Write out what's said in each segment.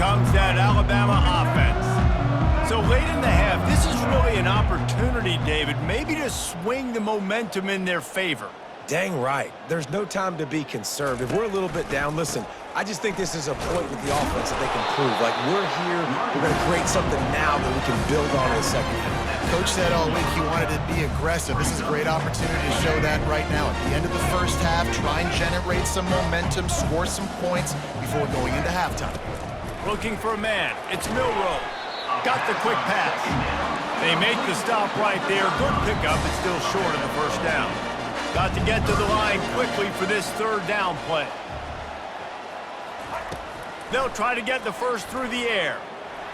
comes that Alabama offense. So late in the half, this is really an opportunity, David, maybe to swing the momentum in their favor. Dang right. There's no time to be conservative. We're a little bit down. Listen, I just think this is a point with the offense that they can prove. Like, we're here, we're going to create something now that we can build on in the second half. Coach said all week he wanted to be aggressive. This is a great opportunity to show that right now. At the end of the first half, try and generate some momentum, score some points before going into halftime. Looking for a man. It's Milroe. Got the quick pass. They make the stop right there. Good pickup. It's still short of the first down. Got to get to the line quickly for this third down play. They'll try to get the first through the air.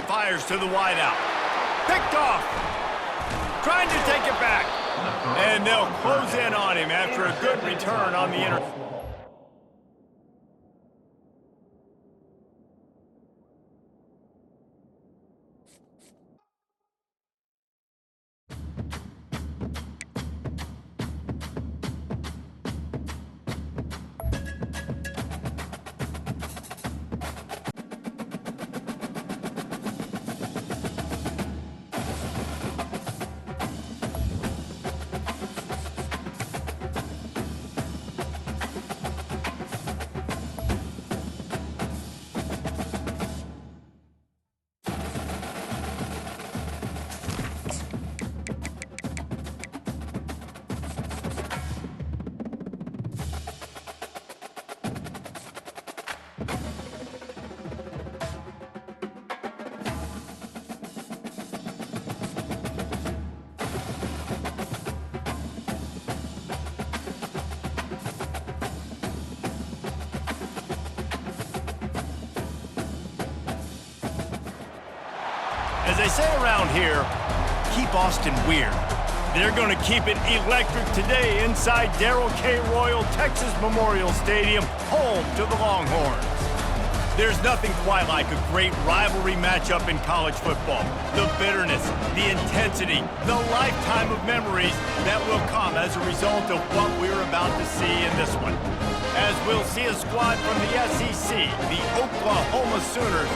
Fires to the wideout. Picked off. Trying to take it back. And they'll close in on him after a good return on the interception. As they say around here, keep Austin weird. They're going to keep it electric today inside Darrell K. Royal Texas Memorial Stadium, home to the Longhorns. There's nothing quite like a great rivalry matchup in college football. The bitterness, the intensity, the lifetime of memories that will come as a result of what we're about to see in this one. As we'll see a squad from the SEC, the Oklahoma Sooners,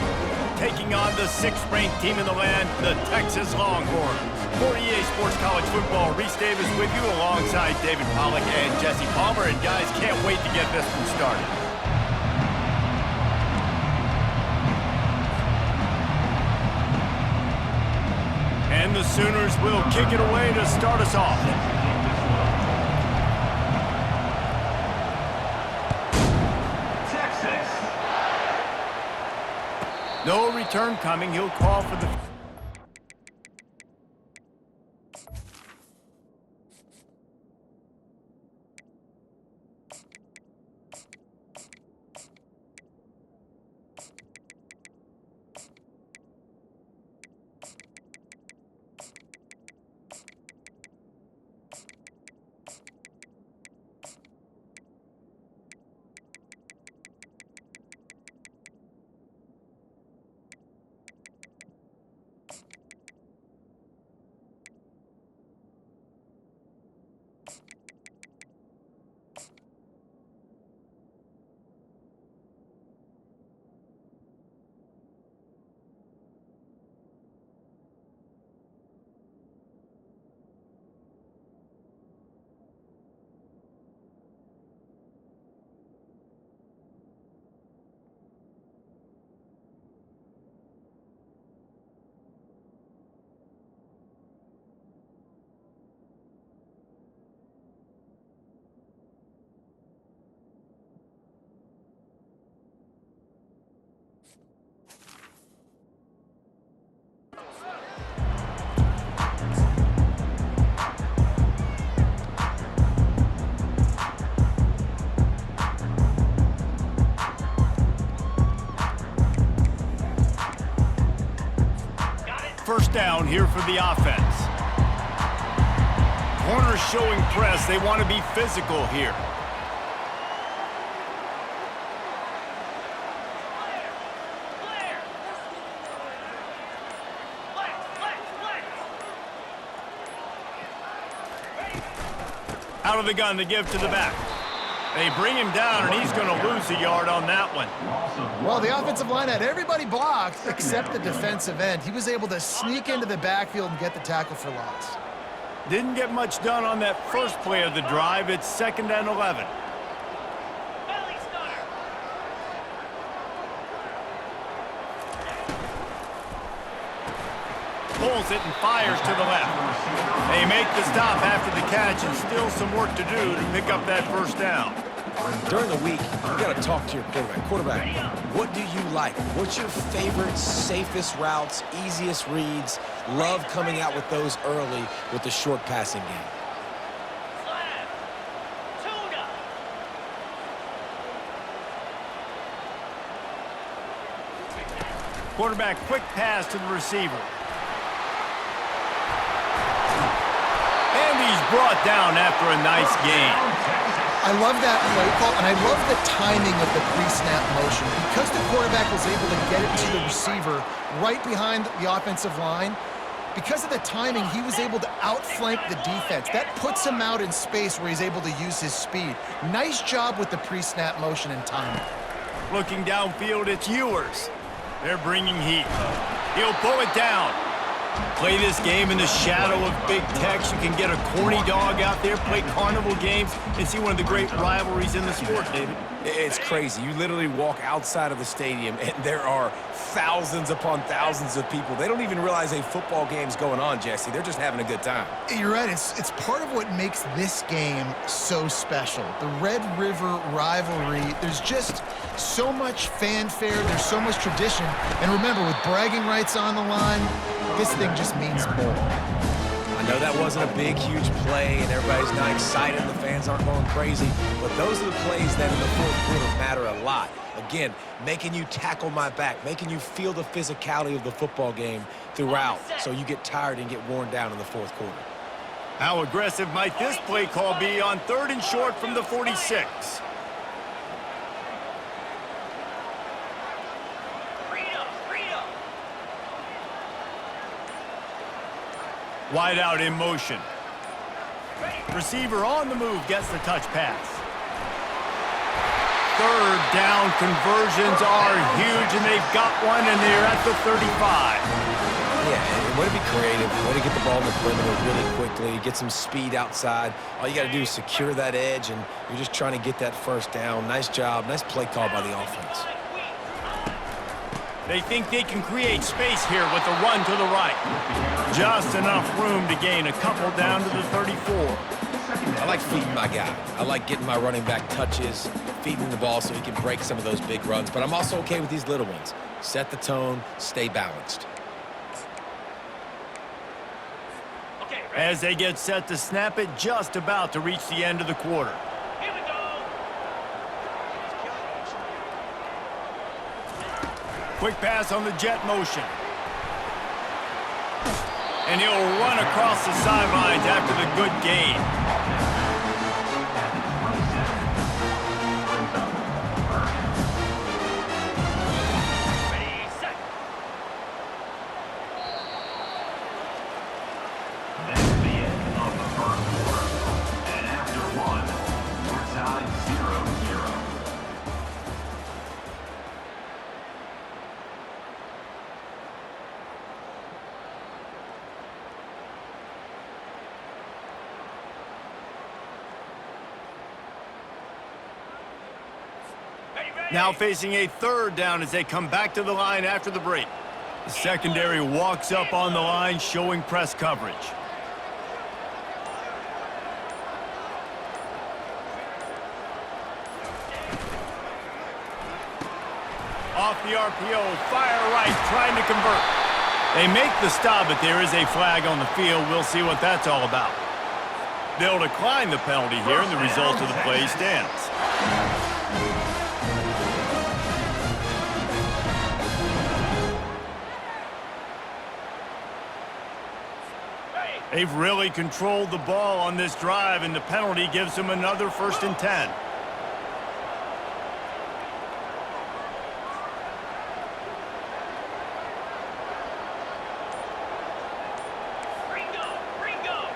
taking on the 6th-ranked team in the land, the Texas Longhorns. For EA Sports College Football, Reese Davis with you alongside David Pollack and Jesse Palmer. And guys, can't wait to get this one started. And the Sooners will kick it away to start us off. No return coming. He'll call for the... First down here for the offense. Corners showing press. They want to be physical here. Out of the gun to give to the back. They bring him down, and he's going to lose a yard on that one. Well, the offensive line had everybody blocked except the defensive end. He was able to sneak into the backfield and get the tackle for loss. Didn't get much done on that first play of the drive. It's 2nd and 11. Pulls it and fires to the left. They make the stop after the catch, and still some work to do to pick up that first down. During the week, you got to talk to your quarterback. Quarterback, what do you like? What's your favorite, safest routes, easiest reads? Love coming out with those early with the short passing game. Quarterback quick pass to the receiver. And he's brought down after a nice gain. I love that play call, and I love the timing of the pre-snap motion. Because the quarterback was able to get it to the receiver right behind the offensive line, because of the timing, he was able to outflank the defense. That puts him out in space where he's able to use his speed. Nice job with the pre-snap motion and timing. Looking downfield, it's Ewers. They're bringing heat. He'll pull it down. Play this game in the shadow of Big Tex. You can get a corny dog out there, play carnival games, and see one of the great rivalries in the sport, David. It's crazy. You literally walk outside of the stadium, and there are thousands upon thousands of people. They don't even realize a football game's going on, Jesse. They're just having a good time. You're right. It's part of what makes this game so special. The Red River rivalry, there's just so much fanfare. There's so much tradition. And remember, with bragging rights on the line, this thing just means more. I know that wasn't a big, huge play, and everybody's not excited. The fans aren't going crazy. But those are the plays that in the fourth quarter matter a lot. Again, making you tackle my back, making you feel the physicality of the football game throughout so you get tired and get worn down in the fourth quarter. How aggressive might this play call be on 3rd and short from the 46? Wide out in motion. Receiver on the move gets the touch pass. 3rd down conversions are huge, and they've got one, and they're at the 35. Yeah, way to be creative, way to get the ball in the perimeter really quickly, get some speed outside. All you got to do is secure that edge, and you're just trying to get that first down. Nice job, nice play call by the offense. They think they can create space here with a run to the right. Just enough room to gain a couple down to the 34. I like feeding my guy. I like getting my running back touches, feeding the ball so he can break some of those big runs. But I'm also okay with these little ones. Set the tone, stay balanced. As they get set to snap it, just about to reach the end of the quarter. Quick pass on the jet motion. And he'll run across the sidelines after the good gain. Now facing a 3rd down as they come back to the line after the break. The secondary walks up on the line, showing press coverage. Off the RPO, fire right, trying to convert. They make the stop, but there is a flag on the field. We'll see what that's all about. They'll decline the penalty here, and the result of the play stands. They've really controlled the ball on this drive, and the penalty gives them another 1st and 10.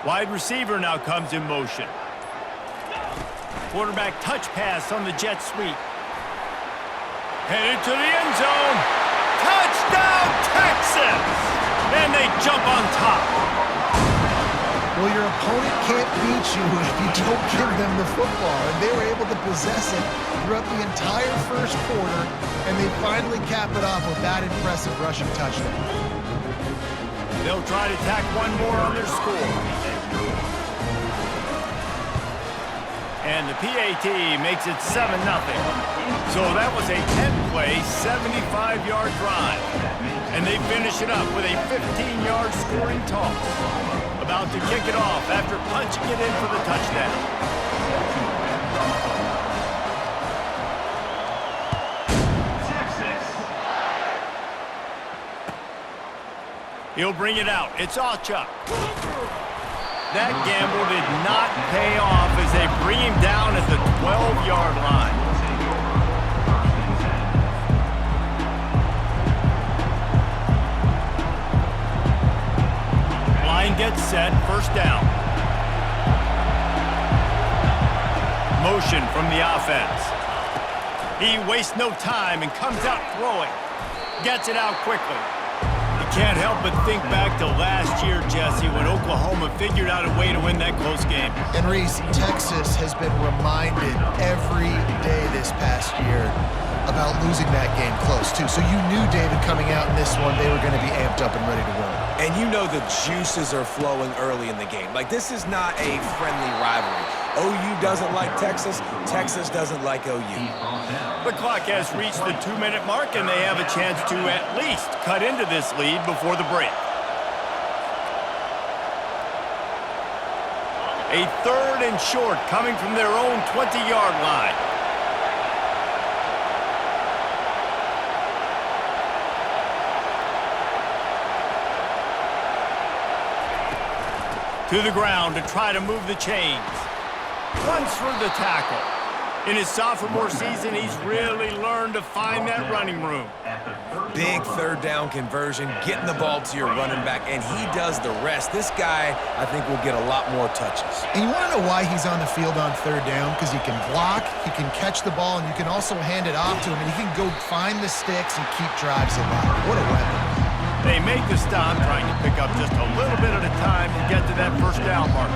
Wide receiver now comes in motion. Quarterback touch pass on the jet sweep. Headed to the end zone. Touchdown, Texas! And they jump on top. Well, your opponent can't beat you if you don't give them the football. And they were able to possess it throughout the entire first quarter, and they finally cap it off with that impressive rushing touchdown. They'll try to tack one more on their score. And the PAT makes it 7-0. So that was a 10-play, 75-yard drive. And they finish it up with a 15-yard scoring toss. About to kick it off after punching it in for the touchdown. He'll bring it out. It's Achuk. That gamble did not pay off as they bring him down at the 12-yard line. Line gets set, first down. Motion from the offense. He wastes no time and comes out throwing. Gets it out quickly. You can't help but think back to last year, Jesse, when Oklahoma figured out a way to win that close game. And Reese, Texas has been reminded every day this past year about losing that game close, too. So you knew, David, coming out in this one, they were going to be amped up and ready to roll. And you know the juices are flowing early in the game. Like, this is not a friendly rivalry. OU doesn't like Texas. Texas doesn't like OU. The clock has reached the 2-minute mark, and they have a chance to at least cut into this lead before the break. A 3rd and short coming from their own 20-yard line. To the ground to try to move the chains. Runs for the tackle. In his sophomore season, he's really learned to find that running room. Big 3rd down conversion, getting the ball to your running back, and he does the rest. This guy, I think, will get a lot more touches. And you want to know why he's on the field on 3rd down? Because he can block, he can catch the ball, and you can also hand it off to him, and he can go find the sticks and keep drives alive. What a weapon. They make the stop, trying to pick up just a little bit at a time to get to that first down marker.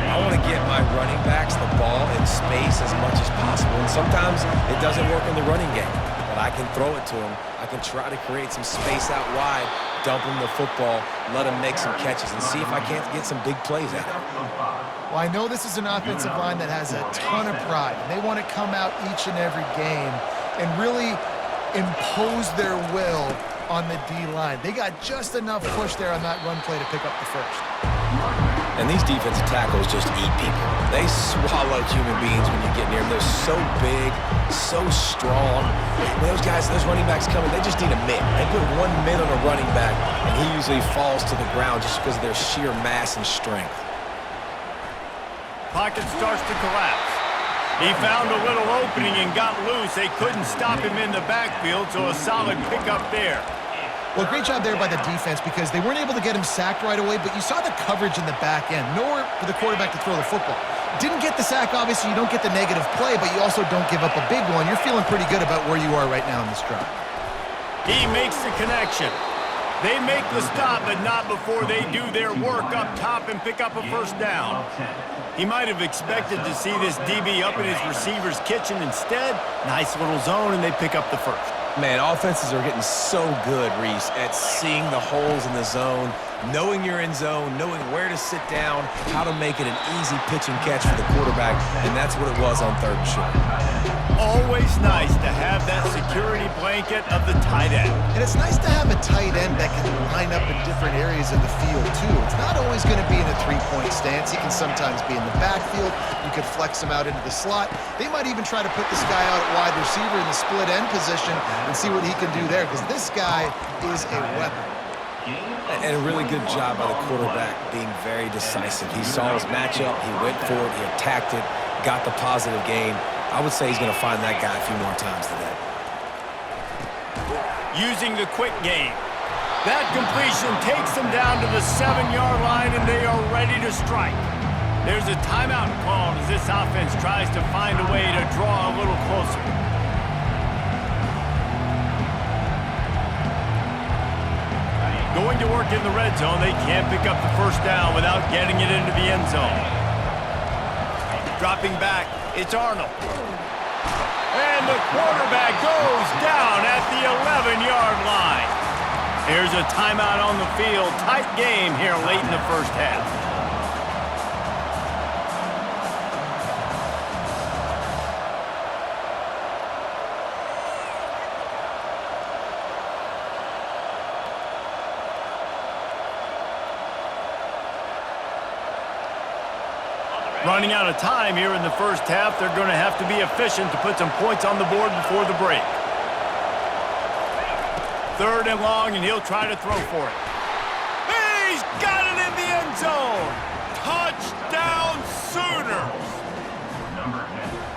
I want to get my running backs the ball in space as much as possible, and sometimes it doesn't work in the running game, but I can throw it to him. I can try to create some space out wide, dump him the football, let him make some catches, and see if I can't get some big plays out of him. Well, I know this is an offensive line that has a ton of pride. They want to come out each and every game and really impose their will on the D-line. They got just enough push there on that run play to pick up the first. And these defensive tackles just eat people. They swallow human beings when you get near them. They're so big, so strong. When those guys, those running backs come in, they just need a mitt. They put 1 mitt on a running back, and he usually falls to the ground just because of their sheer mass and strength. Pocket starts to collapse. He found a little opening and got loose. They couldn't stop him in the backfield, so a solid pickup there. Well, great job there by the defense because they weren't able to get him sacked right away, but you saw the coverage in the back end. Nowhere for the quarterback to throw the football. Didn't get the sack, obviously. You don't get the negative play, but you also don't give up a big one. You're feeling pretty good about where you are right now in this drive. He makes the connection. They make the stop, but not before they do their work up top and pick up a first down. He might have expected to see this DB up in his receiver's kitchen. Instead, nice little zone, and they pick up the first. Man, offenses are getting so good, Reese, at seeing the holes in the zone, knowing you're in zone, knowing where to sit down, how to make it an easy pitch and catch for the quarterback, and that's what it was on 3rd and short. Always nice to have that security blanket of the tight end. And it's nice to have a tight end that can line up in different areas of the field, too. It's not always going to be in a 3-point stance. He can sometimes be in the backfield. You could flex him out into the slot. They might even try to put this guy out at wide receiver in the split end position and see what he can do there, because this guy is a weapon. And a really good job by the quarterback being very decisive. He saw his matchup, he went for it, he attacked it, got the positive gain. I would say he's going to find that guy a few more times today. Using the quick game. That completion takes them down to the 7-yard line, and they are ready to strike. There's a timeout called as this offense tries to find a way to draw a little closer. Going to work in the red zone, they can't pick up the first down without getting it into the end zone. Dropping back, it's Arnold. And the quarterback goes down at the 11-yard line. Here's a timeout on the field. Tight game here late in the first half. Running out of time here in the first half. They're going to have to be efficient to put some points on the board before the break. 3rd and long, and he'll try to throw for it. He's got it in the end zone! Touchdown Sooners!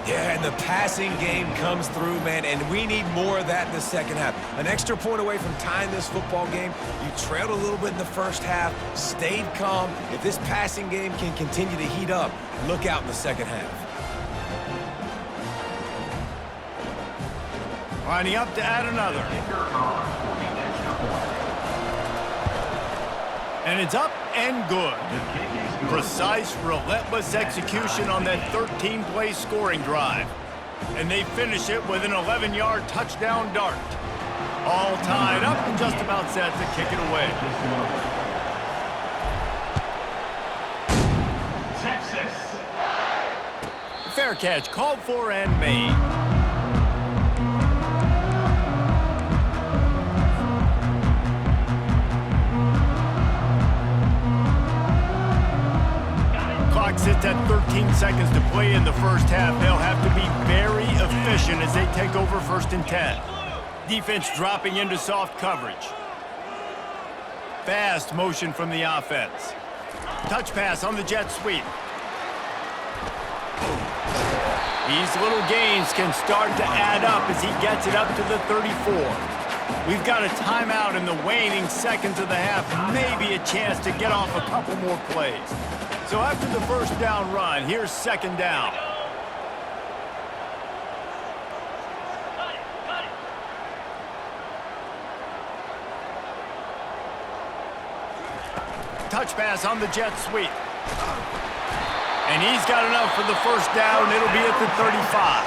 Yeah, and the passing game comes through, man, and we need more of that in the second half. An extra point away from tying this football game. You trailed a little bit in the first half, stayed calm. If this passing game can continue to heat up, look out in the second half. Lining up to add another. And it's up and good. Precise, relentless execution on that 13-play scoring drive. And they finish it with an 11-yard touchdown dart. All tied up and just about set to kick it away. Texas. Fair catch called for and made. Sits at 13 seconds to play in the first half. They'll have to be very efficient as they take over 1st and 10. Defense dropping into soft coverage. Fast motion from the offense. Touch pass on the jet sweep. These little gains can start to add up as he gets it up to the 34. We've got a timeout in the waning seconds of the half. Maybe a chance to get off a couple more plays. So after the first down run, here's 2nd down. Touch pass on the jet sweep. And he's got enough for the first down. It'll be at the 35.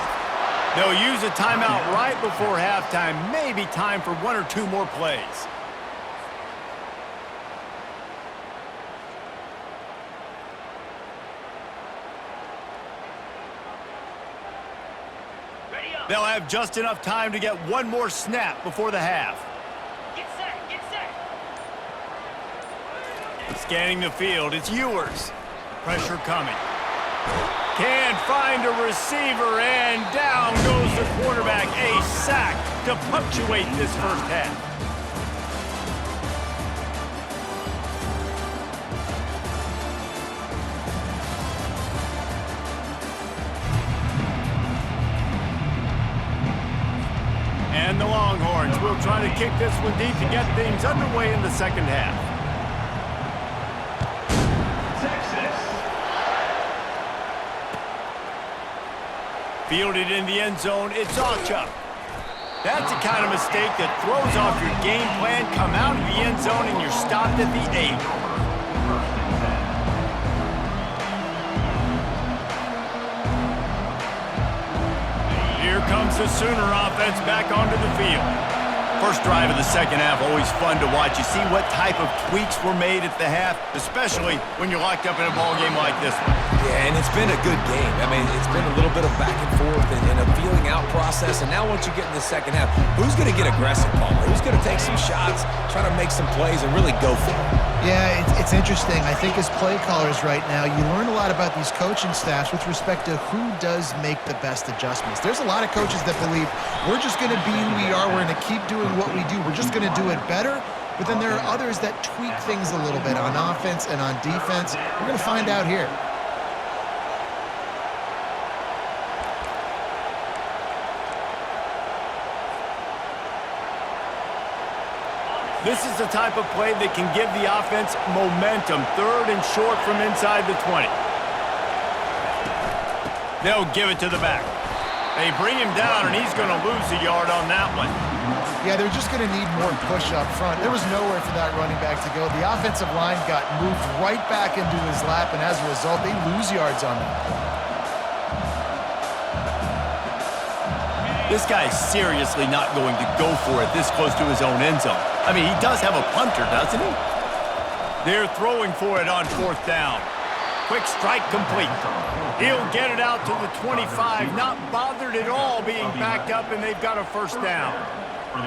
They'll use a timeout right before halftime. Maybe time for 1 or 2 more plays. They'll have just enough time to get 1 more snap before the half. Get set, get set. Scanning the field, it's Ewers. Pressure coming. Can't find a receiver, and down goes the quarterback. A sack to punctuate this first half. And the Longhorns will try to kick this one deep to get things underway in the second half. Texas. Fielded in the end zone, it's Ocha. That's the kind of mistake that throws off your game plan. Come out of the end zone and you're stopped at the 8. Here comes the Sooner offense back onto the field. First drive of the second half, always fun to watch. You see what type of tweaks were made at the half, especially when you're locked up in a ball game like this one. Yeah, and it's been a good game. I mean, it's been a little bit of back and forth and a feeling out process. And now once you get in the second half, who's going to get aggressive, Paul? Who's going to take some shots, try to make some plays, and really go for it? Yeah, it's interesting. I think as play callers right now, you learn a lot about these coaching staffs with respect to who does make the best adjustments. There's a lot of coaches that believe we're just going to be who we are. We're going to keep doing what we do. We're just going to do it better. But then there are others that tweak things a little bit on offense and on defense. We're going to find out here. This is the type of play that can give the offense momentum. 3rd and short from inside the 20. They'll give it to the back. They bring him down, and he's going to lose a yard on that one. Yeah, they're just going to need more push up front. There was nowhere for that running back to go. The offensive line got moved right back into his lap, and as a result, they lose yards on that play. This guy's seriously not going to go for it this close to his own end zone. I mean, he does have a punter, doesn't he? They're throwing for it on 4th down. Quick strike complete. He'll get it out to the 25, not bothered at all being backed up, and they've got a 1st down.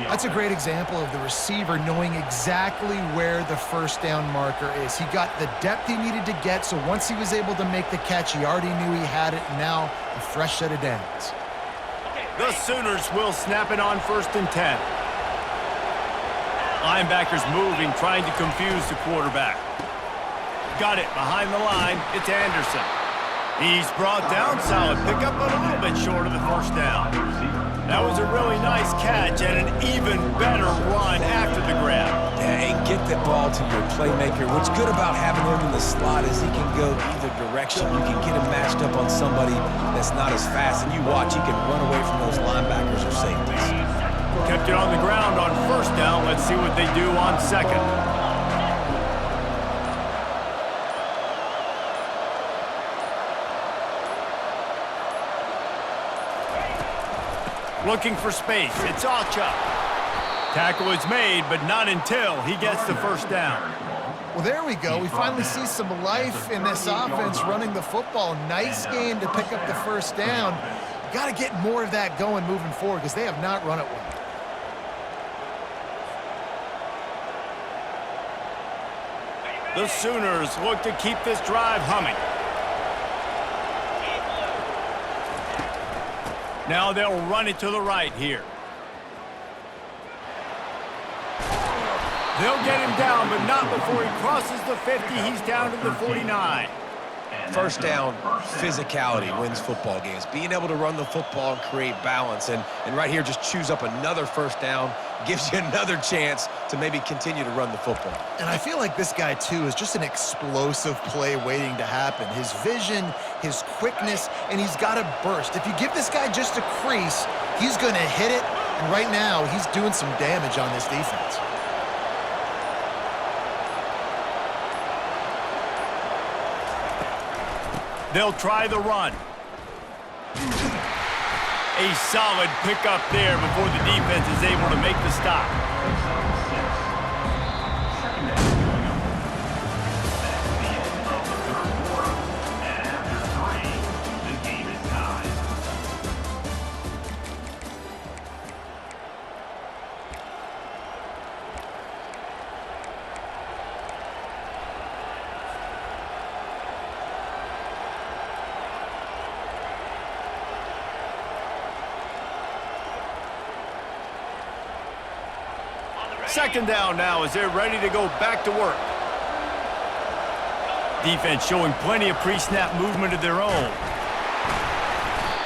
That's a great example of the receiver knowing exactly where the 1st down marker is. He got the depth he needed to get, so once he was able to make the catch, he already knew he had it, and now a fresh set of downs. The Sooners will snap it on 1st and 10. Linebackers moving, trying to confuse the quarterback. Got it behind the line. It's Anderson. He's brought down. Solid pickup, but a little bit short of the 1st down. That was a really nice catch and an even better run after the grab. Yeah, and get that ball to your playmaker. What's good about having him in the slot is he can go either direction. You can get him matched up on somebody that's not as fast, and you watch, he can run away from those linebackers or safeties. Kept it on the ground on 1st down. Let's see what they do on 2nd. Looking for space. It's Ocha. Tackle is made, but not until he gets the 1st down. Well, there we go. We finally see some life in this offense running the football. Nice game to pick up the 1st down. Got to get more of that going moving forward because they have not run it well. The Sooners look to keep this drive humming. Now they'll run it to the right here. They'll get him down, but not before he crosses the 50. He's down to the 49. 1st down, physicality wins football games. Being able to run the football and create balance. And right here, just choose up another 1st down. Gives you another chance to maybe continue to run the football. And I feel like this guy, too, is just an explosive play waiting to happen. His vision, his quickness, and he's got a burst. If you give this guy just a crease, he's going to hit it. And right now, he's doing some damage on this defense. They'll try the run. A solid pickup there before the defense is able to make the stop. Second down now as they're ready to go back to work. Defense showing plenty of pre-snap movement of their own.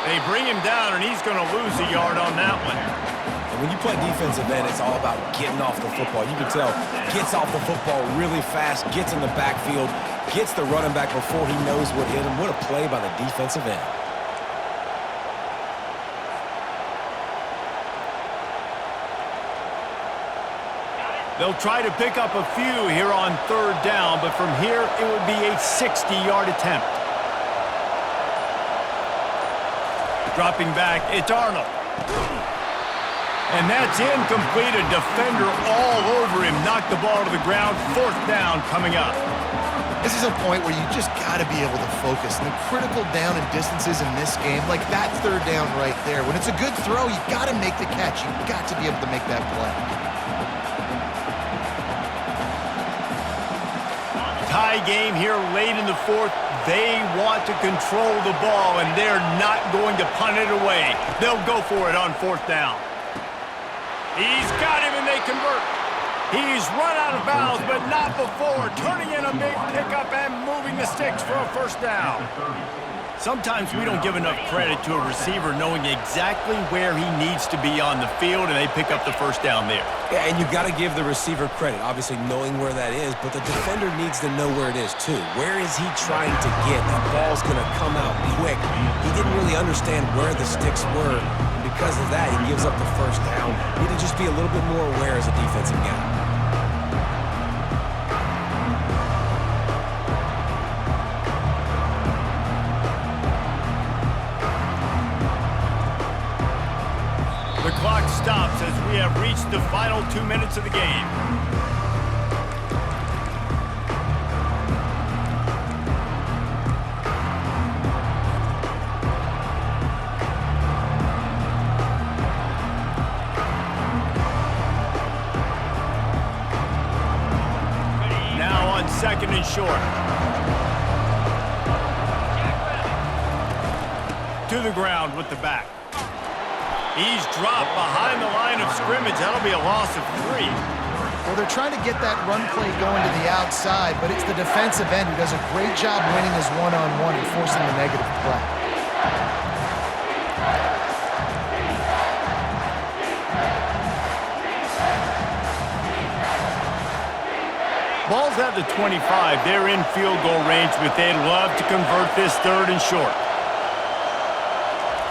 They bring him down, and he's going to lose a yard on that one. And when you play defensive end, it's all about getting off the football. You can tell, gets off the football really fast, gets in the backfield, gets the running back before he knows what hit him. What a play by the defensive end. They'll try to pick up a few here on 3rd down, but from here it will be a 60-yard attempt. Dropping back, it's Arnold. And that's incomplete. A defender all over him. Knocked the ball to the ground. 4th down coming up. This is a point where you just got to be able to focus. The critical down and distances in this game, like that 3rd down right there. When it's a good throw, you got to make the catch. You got to be able to make that play. Tie game here late in the 4th. They want to control the ball, and they're not going to punt it away. They'll go for it on 4th down. He's got him, and they convert. He's run out of bounds, but not before. Turning in a big pickup and moving the sticks for a 1st down. Sometimes we don't give enough credit to a receiver knowing exactly where he needs to be on the field, and they pick up the first down there. Yeah, and you've got to give the receiver credit, obviously knowing where that is, but the defender needs to know where it is too. Where is he trying to get? That ball's going to come out quick. He didn't really understand where the sticks were, and because of that, he gives up the first down. Need to just be a little bit more aware as a defensive guy. The clock stops as we have reached the final 2 minutes of the game. Now on 2nd and short. To the ground with the back. He's dropped behind the line of scrimmage. That'll be a loss of 3. Well, they're trying to get that run play going to the outside, but it's the defensive end who does a great job winning his one-on-one and forcing the negative play. Ball's at the 25. They're in field goal range, but they'd love to convert this 3rd and short.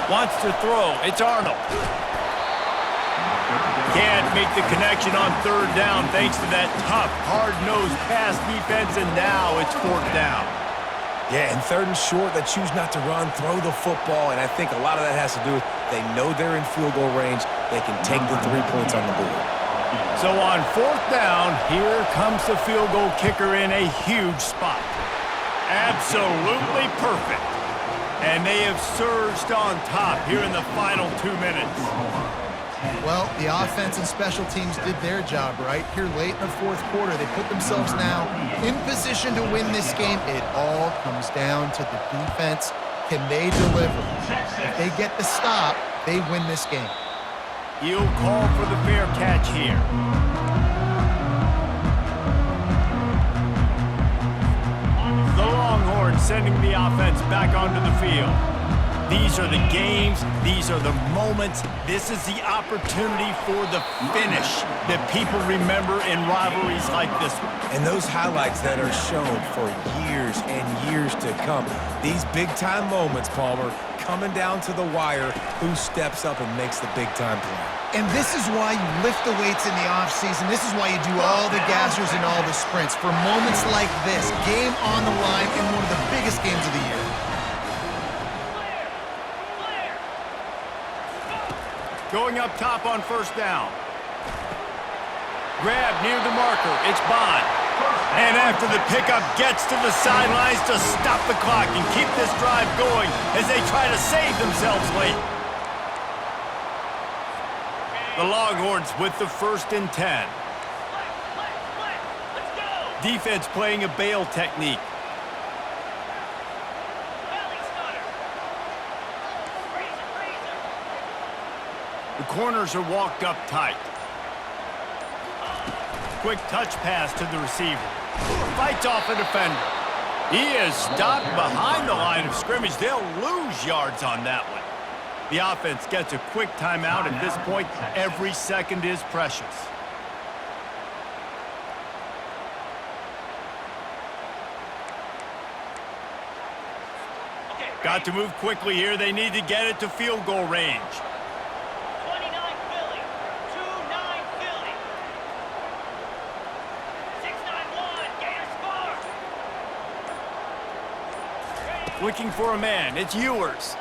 Wants to throw. It's Arnold. Can't make the connection on 3rd down thanks to that tough, hard-nosed pass defense, and now it's 4th down. Yeah, and 3rd and short, they choose not to run, throw the football, and I think a lot of that has to do with they know they're in field goal range. They can take the 3 points on the board. So on 4th down, here comes the field goal kicker in a huge spot. Absolutely perfect. And they have surged on top here in the final 2 minutes. Well, the offense and special teams did their job, right? Here late in the 4th quarter, they put themselves now in position to win this game. It all comes down to the defense. Can they deliver? If they get the stop, they win this game. He'll call for the fair catch here. The Longhorns sending the offense back onto the field. These are the games. These are the moments. This is the opportunity for the finish that people remember in rivalries like this one. And those highlights that are shown for years and years to come. These big-time moments, Palmer, coming down to the wire, who steps up and makes the big-time play. And this is why you lift the weights in the offseason. This is why you do all the gassers and all the sprints. For moments like this, game on the line in one of the biggest games of the year. Going up top on 1st down. Grab near the marker. It's Bond. And after the pickup, gets to the sidelines to stop the clock and keep this drive going as they try to save themselves late. The Longhorns with the 1st and 10. Defense playing a bail technique. The corners are walked up tight. Quick touch pass to the receiver. Fights off a defender. He is stopped behind the line of scrimmage. They'll lose yards on that one. The offense gets a quick timeout. At this point, every second is precious. Got to move quickly here. They need to get it to field goal range. 29 Philly, 2-9 Philly. 6-9-1, Gator score. Looking for a man. It's Ewers.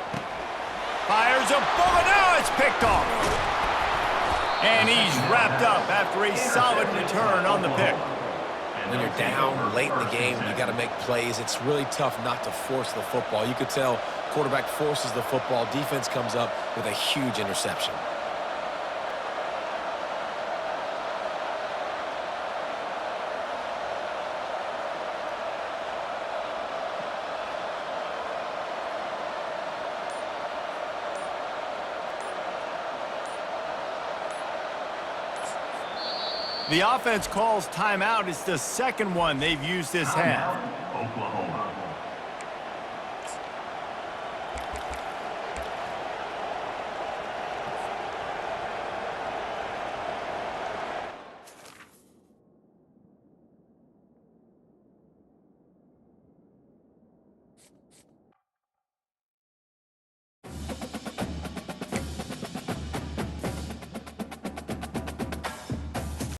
Fires a bullet. Now it's picked off. And he's wrapped up after a solid return on the pick. When you're down late in the game, you got to make plays. It's really tough not to force the football. You could tell quarterback forces the football. Defense comes up with a huge interception. The offense calls timeout. It's the second one they've used this half. Oklahoma.